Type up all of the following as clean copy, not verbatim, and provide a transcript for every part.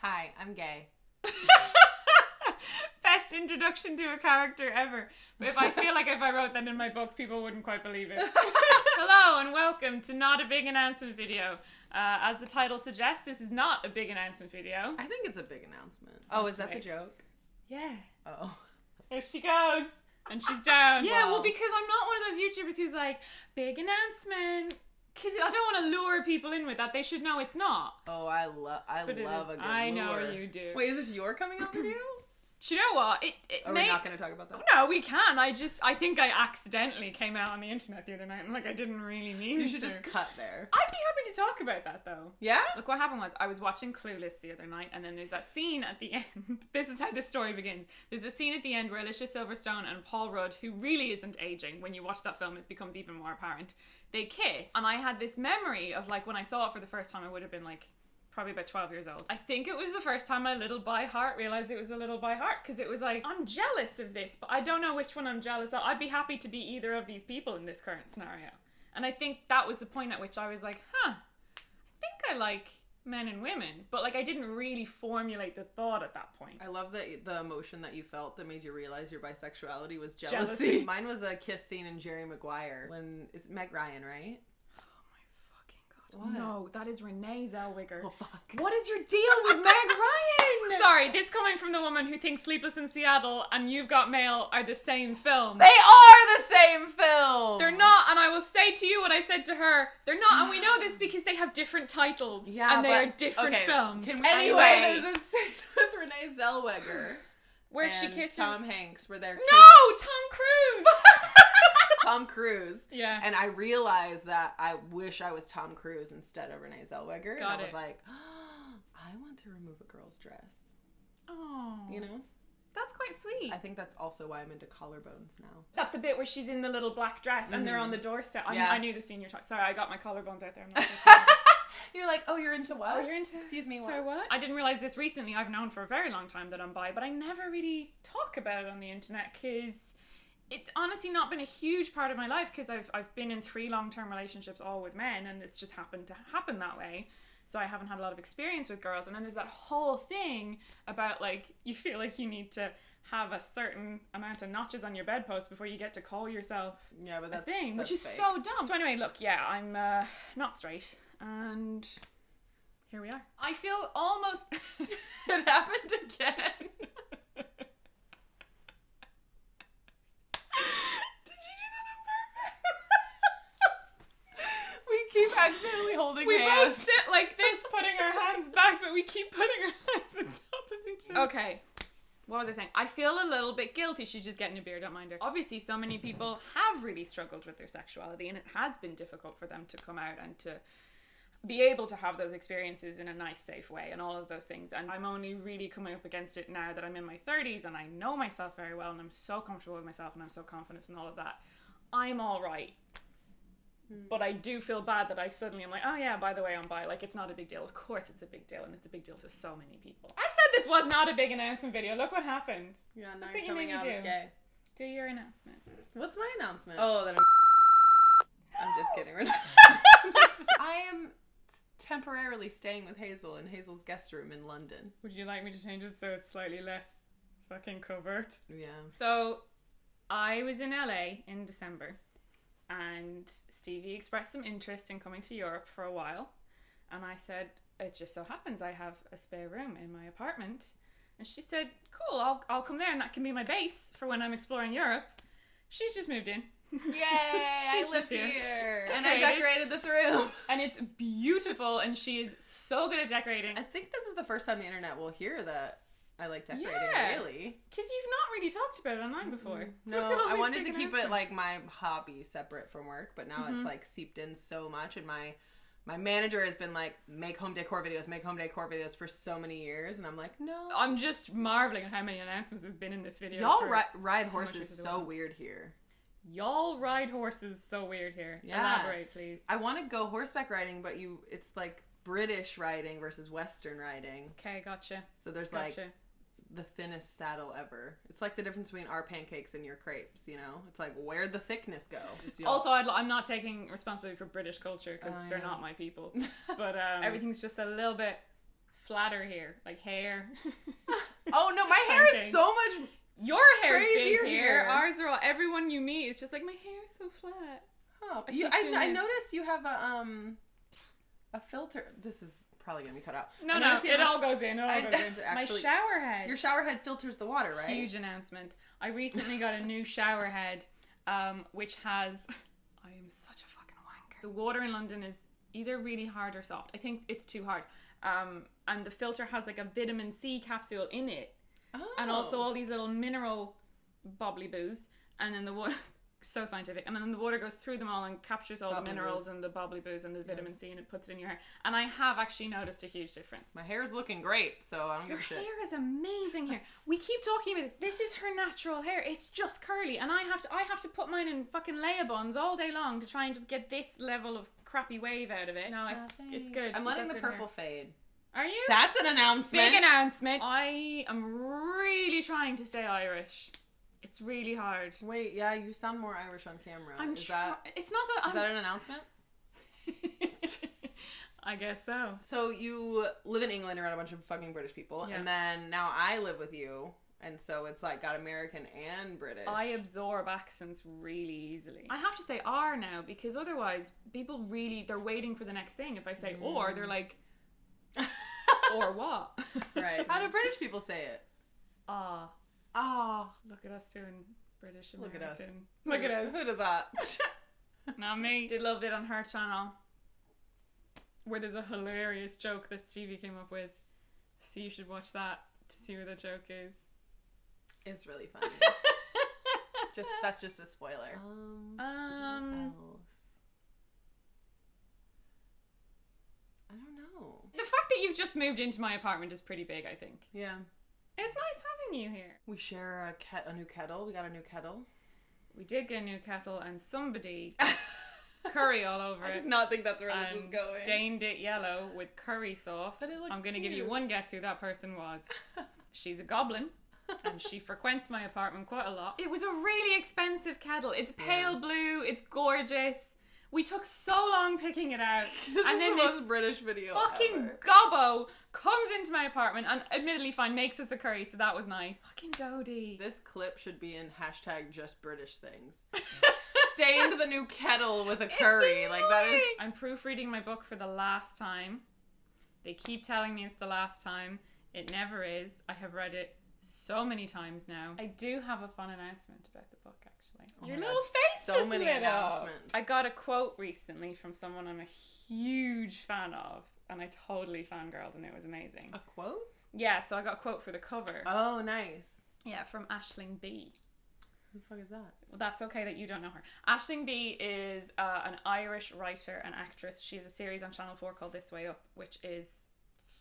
Hi, I'm gay. Best introduction to a character ever. But if I wrote that in my book, people wouldn't quite believe it. Hello and welcome to Not a Big Announcement Video. As the title suggests, this is not a big announcement video. I think it's a big announcement. Oh, is that the joke? Yeah. Oh. There she goes. And she's down. Yeah, Wow. well, because I'm not one of those YouTubers who's like, big announcement. Because I don't want to lure people in with that. They should know it's not. Oh, I love a good lure. I know you do. So wait, is this your coming out video? Do you know what? Are we not going to talk about that? No, we can. I think I accidentally came out on the internet the other night and I didn't really mean to. You should just cut there. I'd be happy to talk about that though. Yeah? Look, what happened was I was watching Clueless the other night and then there's that scene at the end. This is how the story begins. There's a scene at the end where Alicia Silverstone and Paul Rudd, who really isn't aging, when you watch that film it becomes even more apparent, they kiss. And I had this memory of when I saw it for the first time, I would have been probably about 12 years old. I think it was the first time my little by heart realized it was a little by heart, because it was I'm jealous of this, but I don't know which one I'm jealous of. I'd be happy to be either of these people in this current scenario. And I think that was the point at which I was like, I think I like men and women, but I didn't really formulate the thought at that point. I love that the emotion that you felt that made you realize your bisexuality was jealousy. Mine was a kiss scene in Jerry Maguire when it's Meg Ryan, right? What? No, that is Renee Zellweger. Oh, fuck. What is your deal with Meg Ryan? Sorry, this coming from the woman who thinks Sleepless in Seattle and You've Got Mail are the same film. They are the same film! They're not, and I will say to you what I said to her. They're not, and we know this because they have different titles. Yeah, and they are different films. Anyway, there's a scene with Renee Zellweger. Where she kisses Tom Hanks, where they're No! Tom Cruise! Tom Cruise. Yeah. And I realized that I wish I was Tom Cruise instead of Renee Zellweger. And I was like, I want to remove a girl's dress. Oh. You know? That's quite sweet. I think that's also why I'm into collarbones now. That's the bit where she's in the little black dress and they're on the doorstep. I knew the scene you're talking. Sorry, I got my collarbones out there. I'm not You're like, oh, you're into what? Oh, you're into... Excuse me, what? Sorry, what? I didn't realize this recently. I've known for a very long time that I'm bi, but I never really talk about it on the internet because it's honestly not been a huge part of my life because I've been in 3 long-term relationships all with men and it's just happened to happen that way. So I haven't had a lot of experience with girls. And then there's that whole thing about you feel like you need to have a certain amount of notches on your bedpost before you get to call yourself a thing, which is fake. so dumb. So anyway, look, I'm not straight. And here we are. I feel almost... It happened again. We keep accidentally holding hands. We both sit like this, putting our hands back, but we keep putting our hands on top of each other. Okay. What was I saying? I feel a little bit guilty. She's just getting a beer, don't mind her. Obviously, so many people have really struggled with their sexuality, and it has been difficult for them to come out and to be able to have those experiences in a nice, safe way and all of those things. And I'm only really coming up against it now that I'm in my 30s and I know myself very well and I'm so comfortable with myself and I'm so confident in all of that. I'm all right. But I do feel bad that I suddenly am like, oh yeah, by the way, I'm bi. It's not a big deal. Of course it's a big deal, and it's a big deal to so many people. I said this was not a big announcement video. Look what happened. Yeah, now you're coming out as gay. Do your announcement. What's my announcement? Oh, that I'm just kidding. We're not. I am temporarily staying with Hazel in Hazel's guest room in London. Would you like me to change it so it's slightly less fucking covert? Yeah. So, I was in LA in December. And Stevie expressed some interest in coming to Europe for a while. And I said, it just so happens I have a spare room in my apartment. And she said, cool, I'll come there and that can be my base for when I'm exploring Europe. She's just moved in. Yay, I live here. And I decorated. decorated this room. And it's beautiful and she is so good at decorating. I think this is the first time the internet will hear that I like decorating, really. Because you've not really talked about it online before. No, I wanted to keep it my hobby separate from work, but now it's seeped in so much, and my manager has been like, make home decor videos for so many years, and I'm like, no. I'm just marveling at how many announcements there's been in this video. Y'all ride horses so weird here. Y'all ride horses so weird here. Yeah. Elaborate, please. I want to go horseback riding, but it's British riding versus Western riding. Okay, gotcha. So there's the thinnest saddle ever. It's the difference between our pancakes and your crepes, you know? It's where'd the thickness go? Also, I'm not taking responsibility for British culture because they're not my people. But everything's just a little bit flatter here, like hair. Oh no, my hair is so much. Your hair's big crazier here. here. Ours are all. Everyone you meet is just like, my hair's so flat. Oh, I noticed you have a filter. This is probably gonna be cut out. No, it all goes in. My shower head. Your shower head filters the water, right? Huge announcement. I recently got a new shower head, which has. I am such a fucking wanker. The water in London is either really hard or soft. I think it's too hard. And the filter has like a vitamin C capsule in it. Oh. And also all these little mineral bobbly boos. And then the water, so scientific. And then the water goes through them all and captures all the minerals and the bobbly boos and the vitamin C, and it puts it in your hair. And I have actually noticed a huge difference. My hair's looking great, so I don't give a shit. Your hair is amazing hair. We keep talking about this. This is her natural hair. It's just curly. And I have to put mine in fucking layer buns all day long to try and just get this level of crappy wave out of it. No, it's good. I'm letting the purple fade. Are you? That's an announcement. Big announcement. I am really trying to stay Irish. It's really hard. Wait, yeah, you sound more Irish on camera. It's not that. Is that an announcement? I guess so. So you live in England around a bunch of fucking British people, and then now I live with you, and so it's like got American and British. I absorb accents really easily. I have to say "are" now, because otherwise people really, they're waiting for the next thing. If I say "or," they're like, "or what?" Right. How do British people say it? Ah. Ah. Look at us doing British American. Look at us. Look at us. Who did that? Not me. Did a little bit on her channel where there's a hilarious joke that Stevie came up with. So you should watch that to see what the joke is. It's really funny. That's just a spoiler. What else? I don't know. The fact that you've just moved into my apartment is pretty big, I think. Yeah. It's nice having you here. We share a new kettle. We got a new kettle. We did get a new kettle, and somebody curry all over it. I did not think that's where this was going. Stained it yellow with curry sauce. But it looks I'm going to give you one guess who that person was. She's a goblin, and she frequents my apartment quite a lot. It was a really expensive kettle. It's pale blue. It's gorgeous. We took so long picking it out. This is the most British video fucking ever. gobbo comes into my apartment and admittedly fine makes us a curry, so that was nice. Fucking Dodie. This clip should be in #JustBritishThings. Stained the new kettle with a curry. Like that is. I'm proofreading my book for the last time. They keep telling me it's the last time. It never is. I have read it so many times now. I do have a fun announcement about the book, actually. Oh Your little face so just many lit announcements. up. I got a quote recently from someone I'm a huge fan of, and I totally fangirled, and it was amazing. A quote? Yeah, so I got a quote for the cover. Oh, nice. Yeah, from Aisling B. Who the fuck is that? Well, that's okay that you don't know her. Aisling B is an Irish writer and actress. She has a series on Channel 4 called This Way Up, which is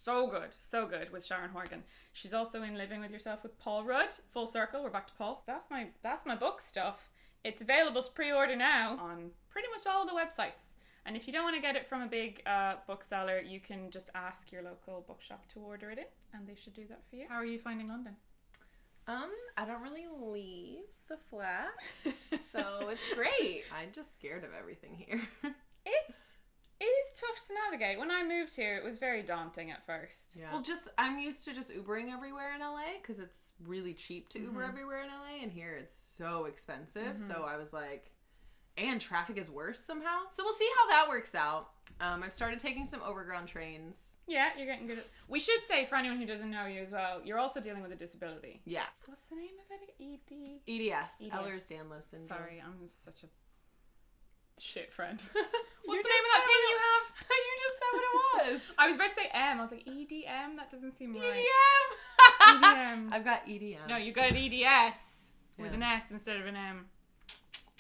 so good with Sharon Horgan. She's also in Living With Yourself with Paul Rudd. Full circle, we're back to Paul. That's my book stuff. It's available to pre-order now on pretty much all of the websites. And if you don't want to get it from a big bookseller, you can just ask your local bookshop to order it in, and they should do that for you. How are you finding London? I don't really leave the flat, so it's great. I'm just scared of everything here. It is tough to navigate. When I moved here, it was very daunting at first. Yeah. Well, I'm used to just Ubering everywhere in LA because it's really cheap to Uber everywhere in LA, and here it's so expensive. So I was like, and traffic is worse somehow. So we'll see how that works out. I've started taking some overground trains. Yeah, you're getting good at... We should say, for anyone who doesn't know you as well, you're also dealing with a disability. Yeah. What's the name of it? EDS. Ehlers-Danlos syndrome. Sorry, I'm such a shit friend. What's the name of that thing you have? You just said what it was. I was about to say M. I was like, EDM? That doesn't seem right. EDM. EDM. I've got EDM. No, you got an EDS with an S instead of an M.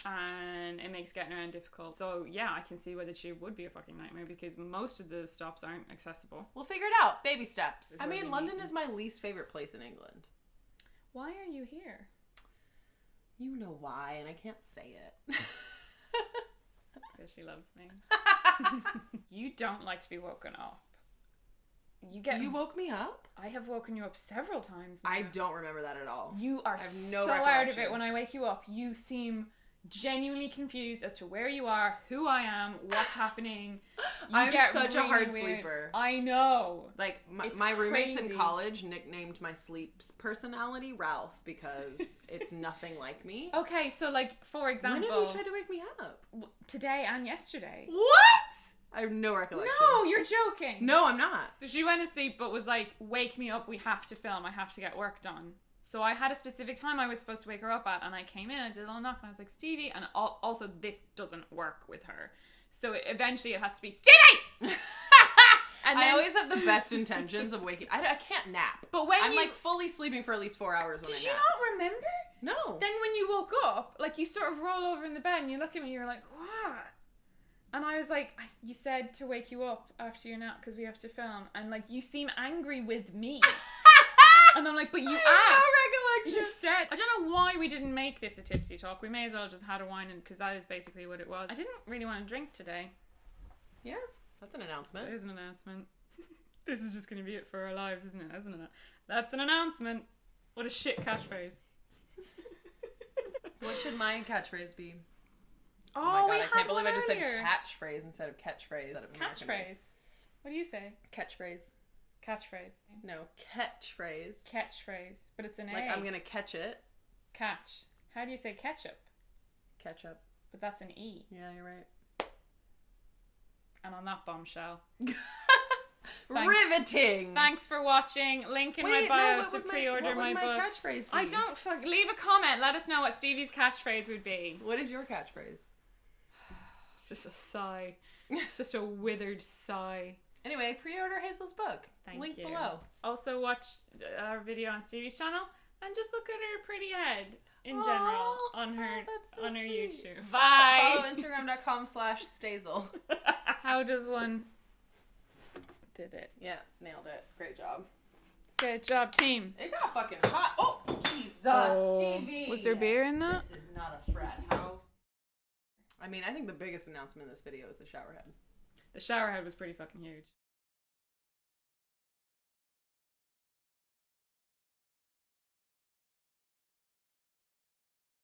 And it makes getting around difficult. So yeah, I can see why the tube would be a fucking nightmare because most of the stops aren't accessible. We'll figure it out. Baby steps. I mean, London is my least favorite place in England. Why are you here? You know why, and I can't say it. Because she loves me. You don't like to be woken up. You woke me up? I have woken you up several times now. I don't remember that at all. You are no so out of it when I wake you up. You seem genuinely confused as to where you are, who I am, what's happening. I'm such a hard sleeper. I know. Like, my roommates in college nicknamed my sleep personality Ralph because it's nothing like me. Okay, so, like, for example... When have you tried to wake me up? Today and yesterday. What? I have no recollection. No, you're joking. No, I'm not. So she went to sleep but was like, wake me up, we have to film, I have to get work done. So I had a specific time I was supposed to wake her up at, and I came in, I did a little knock, and I was like, Stevie, and also this doesn't work with her. So eventually it has to be, Stevie! And then, I always have the best intentions of waking. I can't nap. But when I'm like fully sleeping for at least 4 hours when I nap. Did you not remember? No. Then when you woke up, like you sort of roll over in the bed and you look at me, you're like, what? And I was like, you said to wake you up after your nap because we have to film. And like, you seem angry with me. And I'm like, but you asked. You said. I don't know why we didn't make this a tipsy talk. We may as well just had a wine, because that is basically what it was. I didn't really want to drink today. Yeah, that's an announcement. That is an announcement. This is just going to be it for our lives, isn't it? Isn't it? That's an announcement. What a shit catchphrase. What should my catchphrase be? Oh, my God, we I had can't believe one I just earlier. said catchphrase instead of catchphrase. Catchphrase. What do you say? Catchphrase. Catchphrase. No, catchphrase. Catchphrase. But it's an A. Like, I'm gonna catch it. Catch. How do you say ketchup? Ketchup. But that's an E. Yeah, you're right. And on that bombshell. Riveting! Thanks for watching. Link in my bio to pre-order my book. What would my catchphrase be? I don't leave a comment. Let us know what Stevie's catchphrase would be. What is your catchphrase? It's just a sigh. It's just a withered sigh. Anyway, pre-order Hazel's book. Link below. Also watch our video on Stevie's channel and just look at her pretty head in general on her on her YouTube. Bye. Follow Instagram.com/Stazel. How does one did it? Yeah, nailed it. Great job. Good job, team. It got fucking hot. Oh, Jesus, Stevie. Was there beer in that? This is not a frat house. I mean, I think the biggest announcement in this video is the shower head. The shower head was pretty fucking huge.